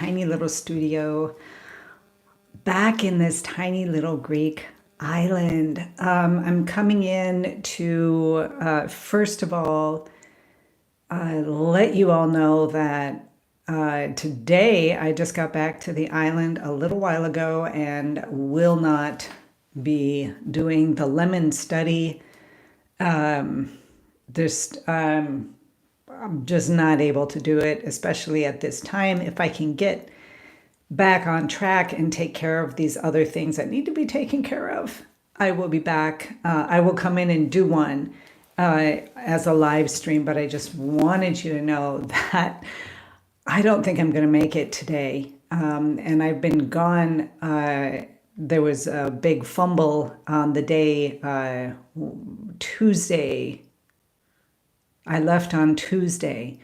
tiny little studio back in this tiny little Greek island. I'm coming in to, first of all, let you all know that today I just got back to the island a little while ago and will not be doing the lemon study. I'm just not able to do it, especially at this time. If I can get back on track and take care of these other things that need to be taken care of, I will be back. I will come in and do one as a live stream, but I just wanted you to know that I don't think I'm going to make it today. And I've been gone. There was a big fumble on the day, Tuesday. I left on Tuesday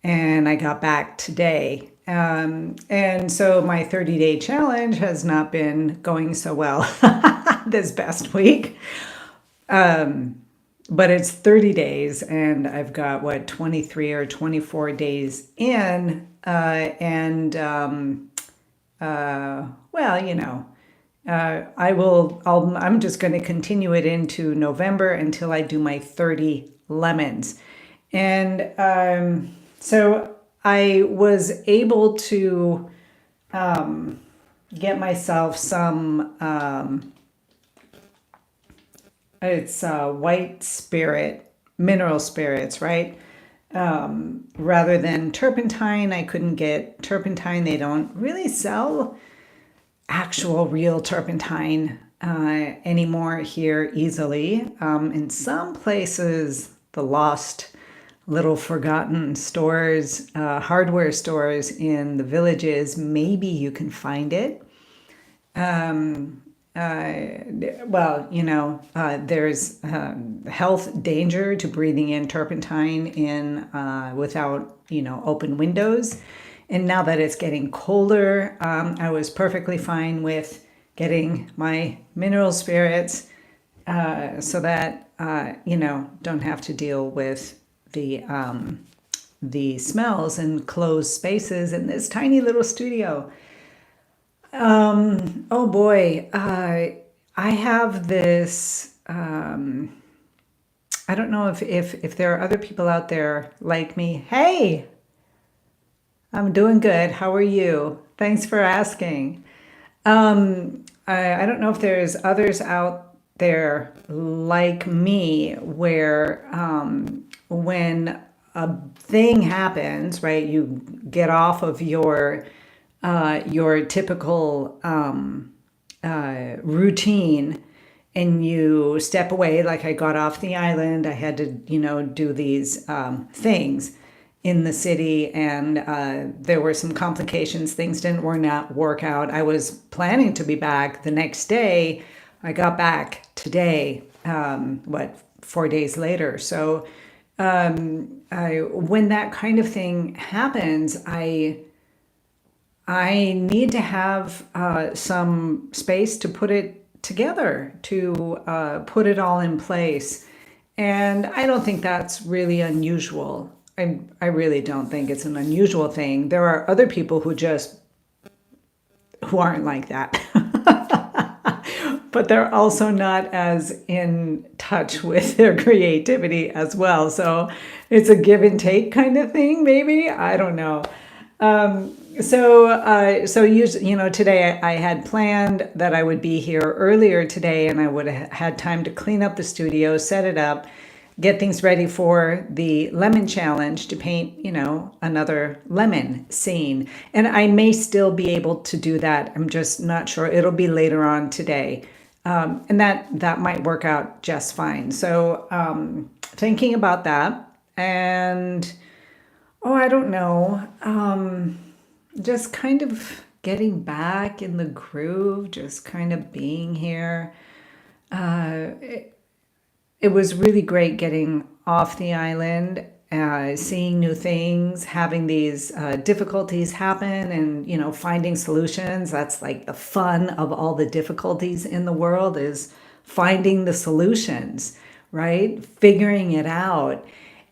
and I got back today. And so my 30-day challenge has not been going so well this past week. But it's 30 days and I've got 23 or 24 days in. I'm just going to continue it into November until I do my 30 lemons. And so I was able to get myself some, it's white spirit, mineral spirits, right? Rather than turpentine. I couldn't get turpentine. They don't really sell actual real turpentine anymore here easily. In some places, the lost little forgotten stores, hardware stores in the villages, maybe you can find it. There's health danger to breathing in turpentine without, open windows. And now that it's getting colder, I was perfectly fine with getting my mineral spirits so that, don't have to deal with the smells and closed spaces in this tiny little studio. Oh boy, I have this, I don't know if there are other people out there like me. Hey, I'm doing good. How are you? Thanks for asking. I don't know if there's others out there like me where when a thing happens, right, you get off of your typical routine and you step away. Like I got off the island, I had to, do these things in the city, and there were some complications. Things didn't work out. I was planning to be back the next day. I got back today, 4 days later. So when that kind of thing happens, I need to have some space to put it together, to put it all in place. And I don't think that's really unusual. I really don't think it's an unusual thing. There are other people who aren't like that. But they're also not as in touch with their creativity as well. So it's a give and take kind of thing, maybe. I don't know. So usually, today I had planned that I would be here earlier today and I would have had time to clean up the studio, set it up, get things ready for the lemon challenge to paint, another lemon scene. And I may still be able to do that. I'm just not sure. It'll be later on today. And that might work out just fine. So thinking about that, and I don't know, just kind of getting back in the groove, just kind of being here. It was really great getting off the island, seeing new things, having these difficulties happen, and finding solutions. That's like the fun of all the difficulties in the world, is finding the solutions, right? Figuring it out.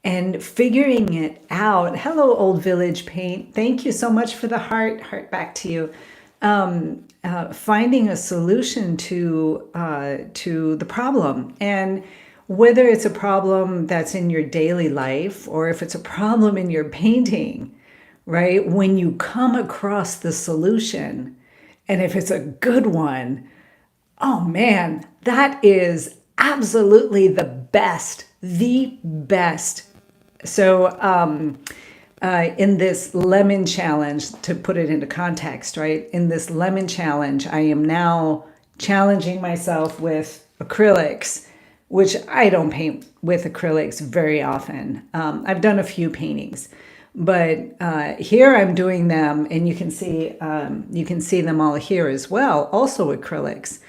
and figuring it out. Hello, Old Village Paint. Thank you so much for the heart. Heart back to you. Finding a solution to the problem, and whether it's a problem that's in your daily life or if it's a problem in your painting, right? When you come across the solution, and if it's a good one, oh man, that is absolutely the best, the best. So, in this lemon challenge, to put it into context, right? In this lemon challenge, I am now challenging myself with acrylics, which I don't paint with acrylics very often. I've done a few paintings, but here I'm doing them, and you can see them all here as well. Also acrylics,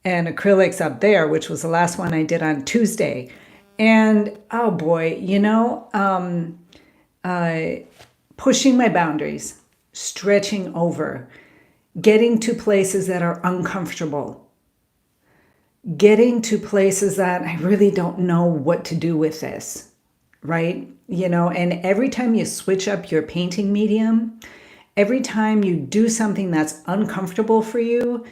and acrylics up there, which was the last one I did on Tuesday. And oh boy, pushing my boundaries, stretching over, getting to places that are uncomfortable, getting to places that I really don't know what to do with this, right? And every time you switch up your painting medium, every time you do something that's uncomfortable for you,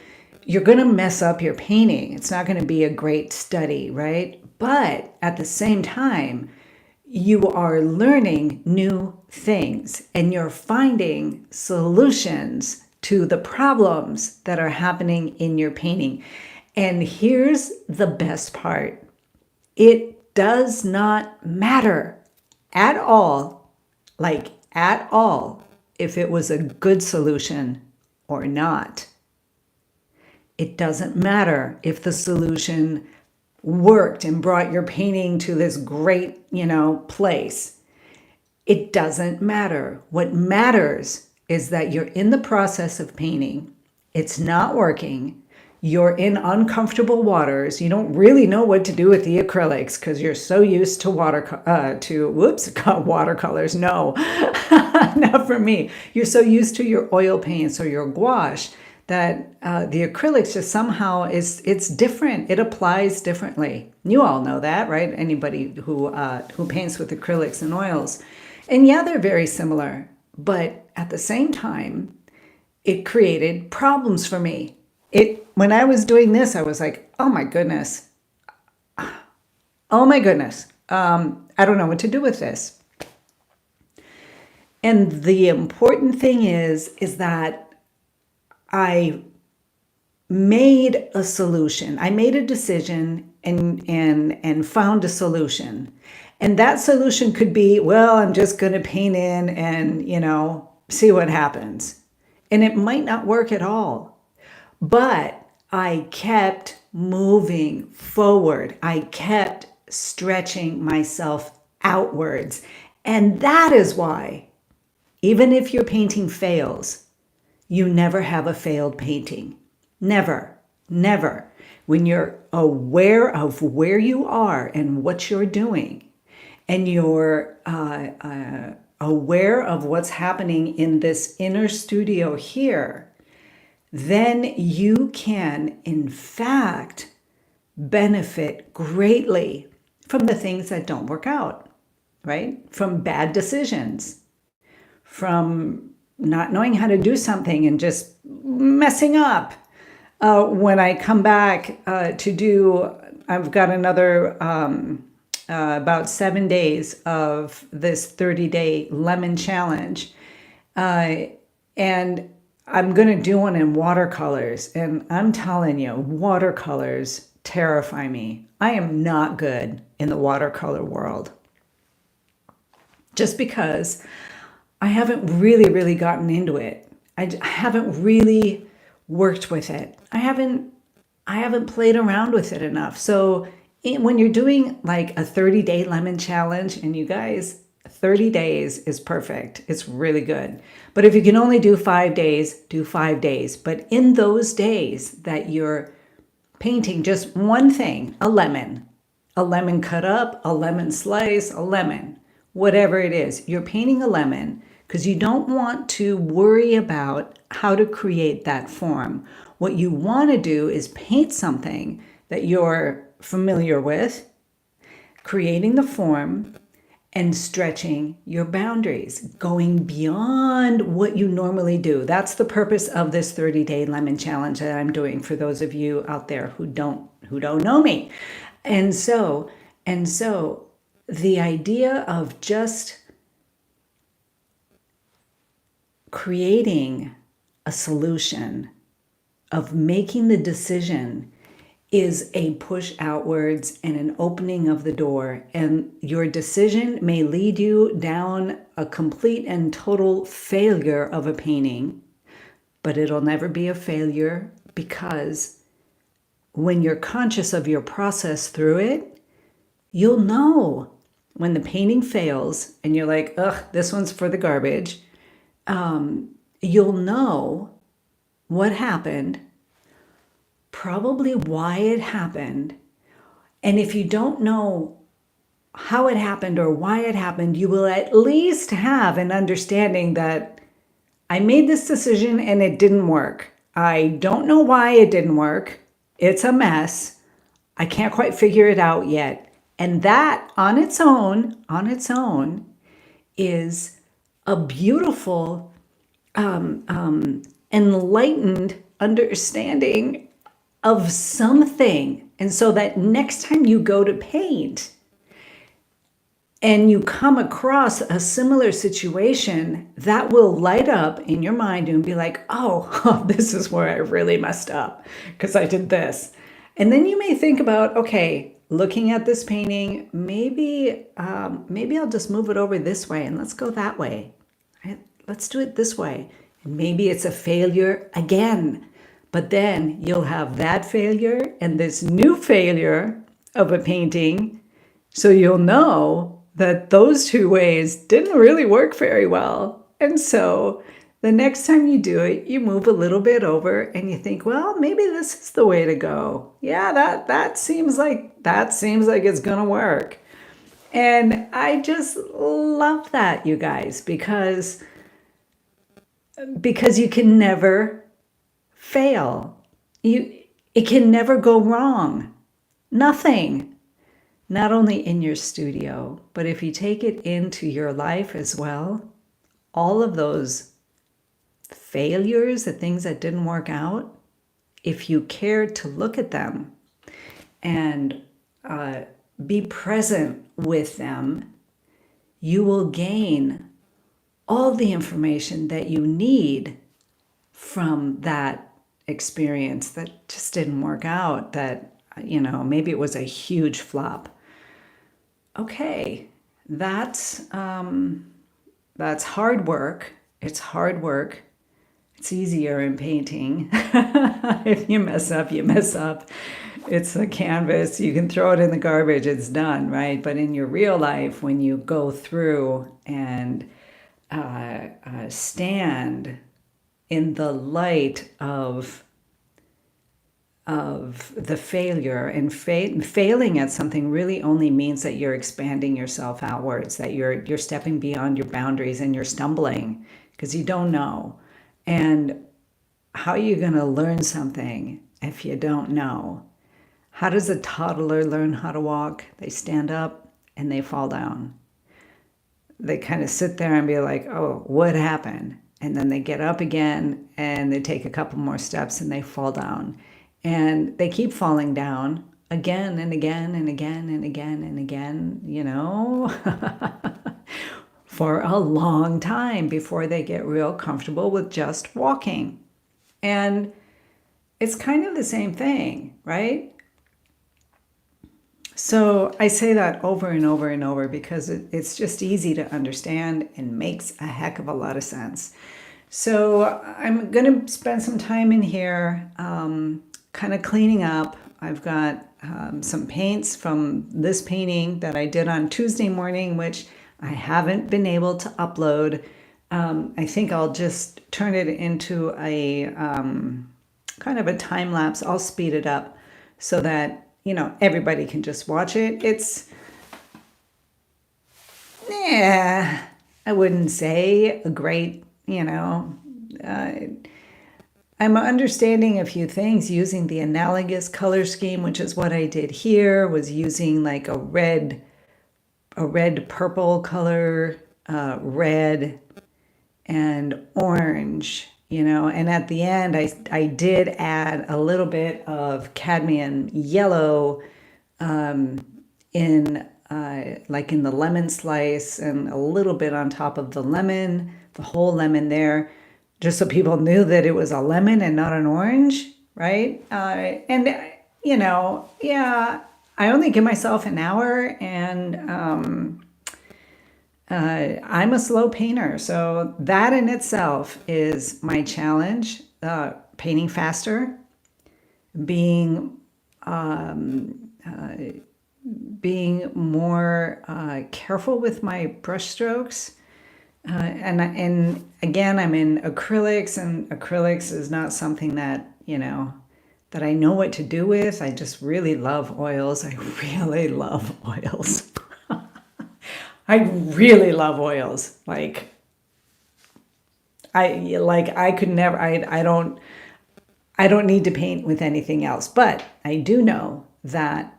you're going to mess up your painting. It's not going to be a great study, right? But at the same time, you are learning new things and you're finding solutions to the problems that are happening in your painting. And here's the best part. It does not matter at all, like at all, if it was a good solution or not. It doesn't matter if the solution worked and brought your painting to this great, place. It doesn't matter. What matters is that you're in the process of painting. It's not working. You're in uncomfortable waters. You don't really know what to do with the acrylics because you're so used to watercolors. No, not for me. You're so used to your oil paints or your gouache that the acrylics just somehow it's different. It applies differently. You all know that, right? Anybody who paints with acrylics and oils. And yeah, they're very similar. But at the same time, it created problems for me. When I was doing this, I was like, oh my goodness. Oh my goodness. I don't know what to do with this. And the important thing is that I made a solution. I made a decision and found a solution. And that solution could be, well, I'm just going to paint in and, see what happens. And it might not work at all. But I kept moving forward. I kept stretching myself outwards. And that is why, even if your painting fails, you never have a failed painting. Never, never. When you're aware of where you are and what you're doing, and you're aware of what's happening in this inner studio here, then you can, in fact, benefit greatly from the things that don't work out, right? From bad decisions, from not knowing how to do something and just messing up. When I come back I've got another about 7 days of this 30-day lemon challenge. And I'm going to do one in watercolors. And I'm telling you, watercolors terrify me. I am not good in the watercolor world. Just because I haven't really gotten into it. I haven't really worked with it. I haven't played around with it enough. So when you're doing like a 30-day lemon challenge, and you guys, 30 days is perfect. It's really good. But if you can only do 5 days, do 5 days. But in those days that you're painting just one thing, a lemon cut up, a lemon slice, a lemon, whatever it is, you're painting a lemon because you don't want to worry about how to create that form. What you want to do is paint something that you're familiar with, creating the form, and stretching your boundaries, going beyond what you normally do. That's the purpose of this 30-day lemon challenge that I'm doing for those of you out there who don't know me. And so the idea of just creating a solution, of making the decision, is a push outwards and an opening of the door. And your decision may lead you down a complete and total failure of a painting, but it'll never be a failure, because when you're conscious of your process through it, you'll know when the painting fails and you're like, ugh, this one's for the garbage. You'll know what happened, probably why it happened. And if you don't know how it happened or why it happened, you will at least have an understanding that I made this decision and it didn't work. I don't know why it didn't work. It's a mess. I can't quite figure it out yet. And that on its own is a beautiful, enlightened understanding of something. And so that next time you go to paint and you come across a similar situation, that will light up in your mind and be like, oh, this is where I really messed up because I did this. And then you may think about, okay, looking at this painting, maybe I'll just move it over this way and let's go that way. Let's do it this way. And maybe it's a failure again, but then you'll have that failure and this new failure of a painting. So you'll know that those two ways didn't really work very well. And so the next time you do it, you move a little bit over and you think, well, maybe this is the way to go. Yeah, that seems like it's gonna work. And I just love that, you guys, because you can never fail. It can never go wrong. Nothing. Not only in your studio, but if you take it into your life as well, all of those failures, the things that didn't work out, if you care to look at them and be present with them, you will gain all the information that you need from that experience that just didn't work out, that, maybe it was a huge flop. Okay, that's hard work. It's hard work. It's easier in painting. If you mess up, you mess up. It's a canvas. You can throw it in the garbage. It's done, right? But in your real life, when you go through and stand in the light of the failure, and failing at something really only means that you're expanding yourself outwards, that you're stepping beyond your boundaries and you're stumbling because you don't know. And how are you going to learn something if you don't know? How does a toddler learn how to walk? They stand up and they fall down. They kind of sit there and be like, oh, what happened? And then they get up again and they take a couple more steps and they fall down. And they keep falling down again and again and again and again and again, for a long time before they get real comfortable with just walking. And it's kind of the same thing, right? So I say that over and over and over because it's just easy to understand and makes a heck of a lot of sense. So I'm going to spend some time in here kind of cleaning up. I've got some paints from this painting that I did on Tuesday morning, which I haven't been able to upload. I think I'll just turn it into a kind of a time lapse. I'll speed it up so that everybody can just watch it. It's, I wouldn't say a great, I'm understanding a few things using the analogous color scheme, which is what I did here, was using like a red a red purple color, red and orange, and at the end I did add a little bit of cadmium yellow in like in the lemon slice, and a little bit on top of the lemon, the whole lemon there, just so people knew that it was a lemon and not an orange, right? And yeah, I only give myself an hour, and I'm a slow painter, so that in itself is my challenge. Painting faster, being being more careful with my brush strokes. And again, I'm in acrylics, and acrylics is not something that, that I know what to do with. I just really love oils. I really love oils. I really love oils. I could never, I don't need to paint with anything else, but I do know that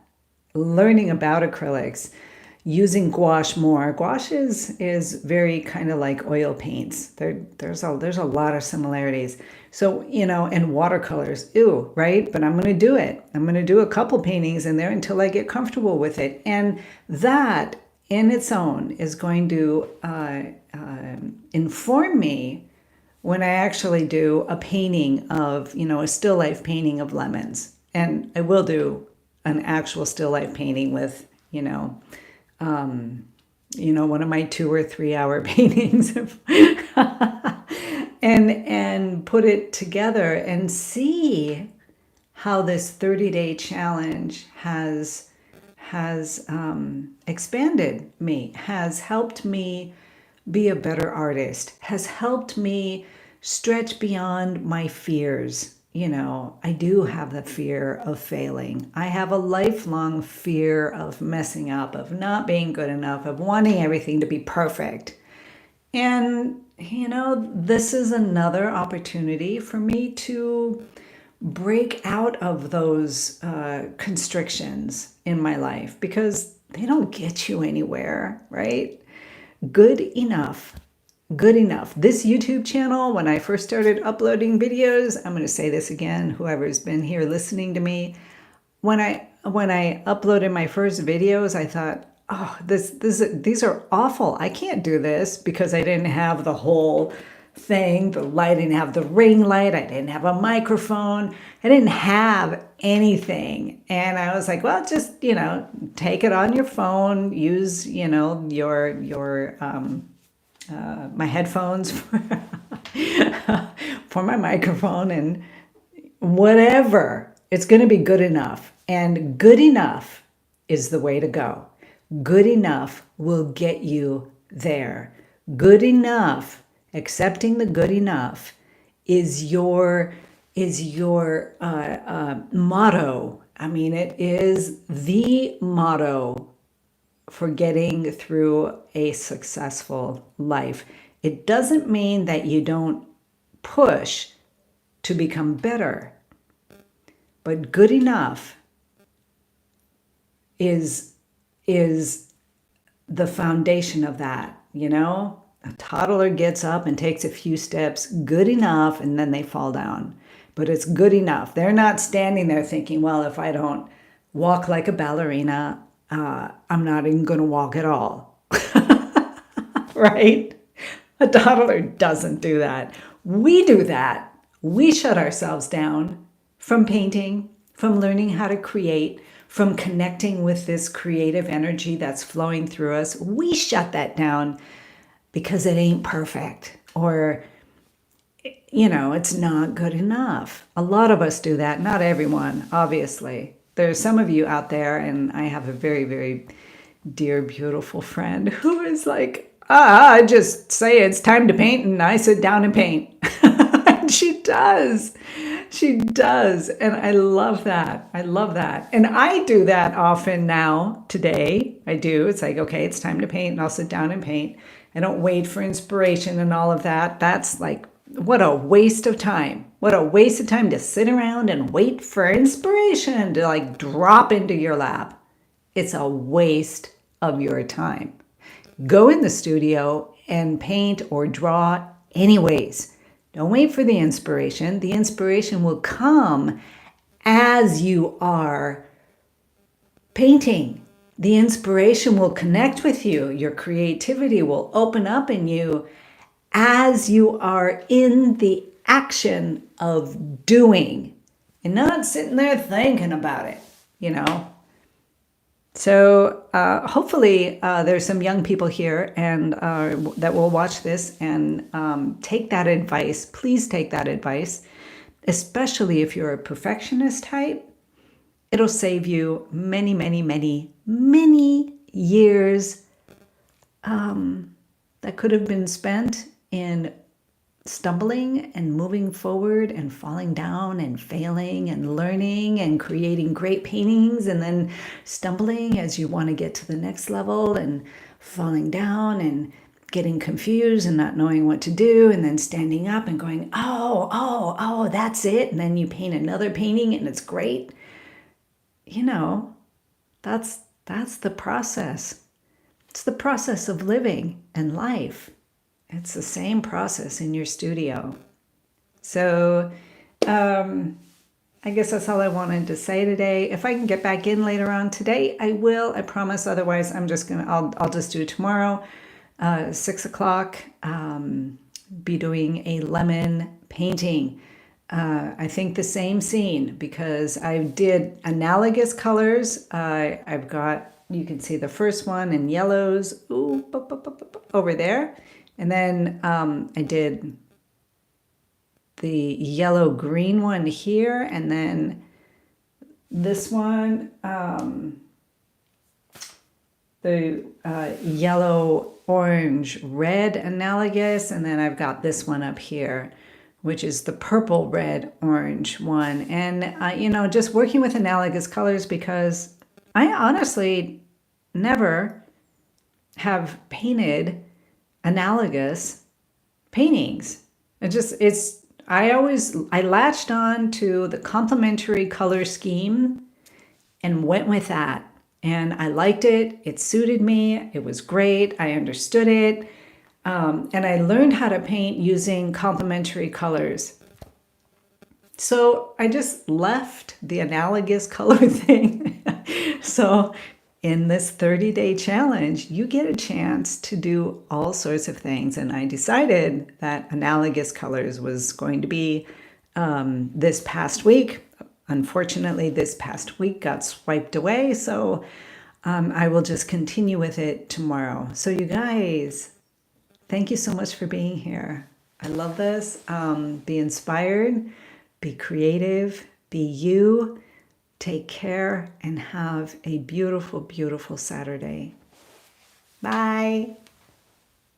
learning about acrylics, using gouache more. Gouache is very kind of like oil paints. There's a lot of similarities. So, and watercolors, ew, right? But I'm going to do it. I'm going to do a couple paintings in there until I get comfortable with it. And that in its own is going to inform me when I actually do a painting of, a still life painting of lemons. And I will do an actual still life painting with, one of my 2 or 3 hour paintings and put it together and see how this 30-day challenge has expanded me, has helped me be a better artist, has helped me stretch beyond my fears. I do have the fear of failing. I have a lifelong fear of messing up, of not being good enough, of wanting everything to be perfect. And, this is another opportunity for me to break out of those constrictions in my life, because they don't get you anywhere, right? Good enough. Good enough. This YouTube channel, when I first started uploading videos, I'm going to say this again, whoever's been here listening to me, when I uploaded my first videos, I thought, oh, these are awful. I can't do this, because I didn't have the whole thing, the light, I didn't have the ring light, I didn't have a microphone, I didn't have anything. And I was like, well, just, take it on your phone, use, your my headphones for my microphone, and whatever. It's going to be good enough. And good enough is the way to go. Good enough will get you there. Good enough, accepting the good enough, is your motto. I mean, it is the motto for getting through a successful life. It doesn't mean that you don't push to become better, but good enough is the foundation of that. A toddler gets up and takes a few steps, good enough, and then they fall down. But it's good enough. They're not standing there thinking, well, if I don't walk like a ballerina, I'm not even going to walk at all. Right? A toddler doesn't do that. We do that. We shut ourselves down from painting, from learning how to create, from connecting with this creative energy that's flowing through us. We shut that down because it ain't perfect, or, it's not good enough. A lot of us do that. Not everyone, obviously. There's some of you out there, and I have a very, very dear, beautiful friend who is like, I just say it's time to paint, and I sit down and paint. And she does. She does. And I love that. I love that. And I do that often now, today. I do. It's like, okay, it's time to paint, and I'll sit down and paint. I don't wait for inspiration and all of that. That's like, what a waste of time. What a waste of time to sit around and wait for inspiration to like drop into your lap. It's a waste of your time. Go in the studio and paint or draw anyways. Don't wait for the inspiration. The inspiration will come as you are painting. The inspiration will connect with you. Your creativity will open up in you as you are in the action of doing and not sitting there thinking about it, you know. So hopefully there's some young people here and that will watch this and take that advice. Please take that advice, especially if you're a perfectionist type. It'll save you many, many, many, many years that could have been spent in stumbling and moving forward and falling down and failing and learning and creating great paintings, and then stumbling as you want to get to the next level and falling down and getting confused and not knowing what to do, and then standing up and going, oh, that's it. And then you paint another painting and it's great. You know, that's the process. It's the process of living and life. It's the same process in your studio. So I guess that's all I wanted to say today. If I can get back in later on today, I will. I promise. Otherwise, I'll just do it tomorrow, 6 o'clock. Be doing a lemon painting. I think the same scene because I did analogous colors. I've got, you can see the first one in yellows over there. And then I did the yellow-green one here, and then this one, the yellow-orange-red analogous, and then I've got this one up here, which is the purple-red-orange one. And, you know, just working with analogous colors because I honestly never have painted analogous paintings. I latched on to the complementary color scheme and went with that. And I liked it. It suited me. It was great. I understood it. And I learned how to paint using complementary colors. So I just left the analogous color thing. So in this 30-day challenge, you get a chance to do all sorts of things. And I decided that analogous colors was going to be this past week. Unfortunately, this past week got swiped away. So I will just continue with it tomorrow. So you guys, thank you so much for being here. I love this. Be inspired, be creative, be you. Take care and have a beautiful, beautiful Saturday. Bye.